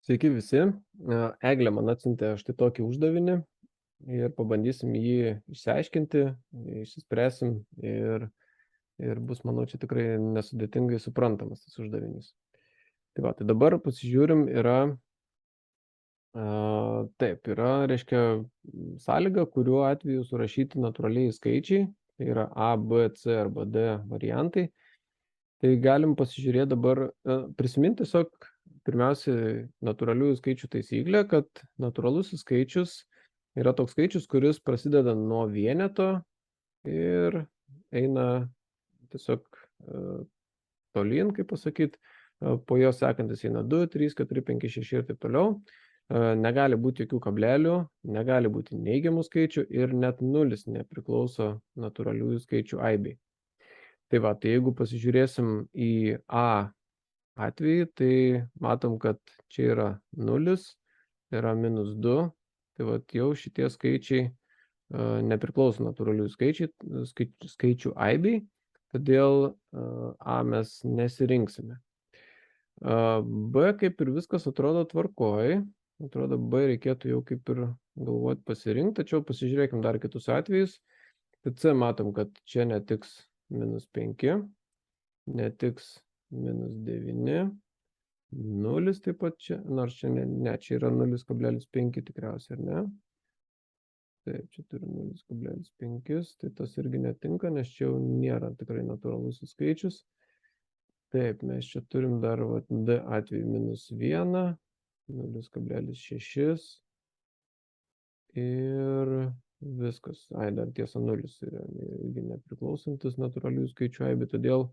Sveiki visi. Eglė man atsiuntė štai tokį uždavinį ir pabandysim jį išsiaiškinti, išsispręsim ir bus, manau, čia tikrai nesudėtingai suprantamas tas uždavinys. Tai dabar pasižiūrim, taip, reiškia, sąlyga, kuriuo atveju surašyti natūraliai skaičiai, tai yra A, B, C arba D variantai. Tai galim pasižiūrėti dabar, prisiminti tiesiog pirmiausiai natūraliųjų skaičių taisyklę, kad natūralusis skaičius yra toks skaičius, kuris prasideda nuo vieneto ir eina tiesiog tolyn, kaip pasakyti, po jo sekantis eina 2, 3, 4, 5, 6 ir taip toliau. Negali būti jokių kablelių, negali būti neigiamų skaičių ir net nulis nepriklauso natūraliųjų skaičių aibei. Tai jeigu pasižiūrėsim į A atvejį, tai matom, kad čia yra 0, yra -2, tai jau šitie skaičiai nepriklauso natūralių skaičių aibei, todėl A mes nesirinksime. B kaip ir viskas atrodo tvarkoj, atrodo B reikėtų jau kaip ir galvoti pasirinkti, tačiau pasižiūrėkim dar kitus atvejus. Tai C matom, kad čia netiks -5, netiks -9, 0 taip pat čia, nors čia ne, čia yra 0,5 tikriausiai, ar ne? Taip, čia turi 0,5, tai tas irgi netinka, nes čia jau nėra tikrai natūralus skaičius. Taip, mes čia turim dar D atveju -1, 0,6 ir viskas. Dar tiesa 0 yra irgi nepriklausantis natūralių skaičių aibė, todėl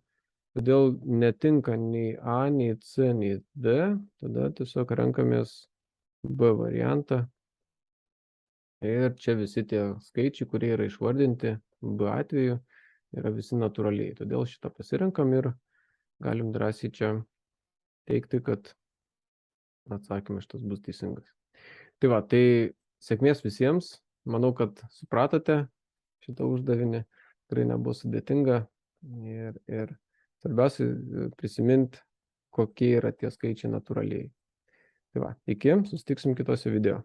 netinka nei A, nei C, nei D, tada tiesiog renkamės B variantą. Ir čia visi tie skaičiai, kurie yra išvardinti B atveju, yra visi natūraliai. Todėl šitą pasirenkam ir galim drąsiai čia teikti, kad atsakymas šitas bus teisingas. Tai sėkmės visiems. Manau, kad supratote šitą uždavinį. Tikrai nebuvo sudėtinga. Ir svarbiausia prisiminti, kokie yra tie skaičiai natūraliai. Iki, susitiksim kitose video.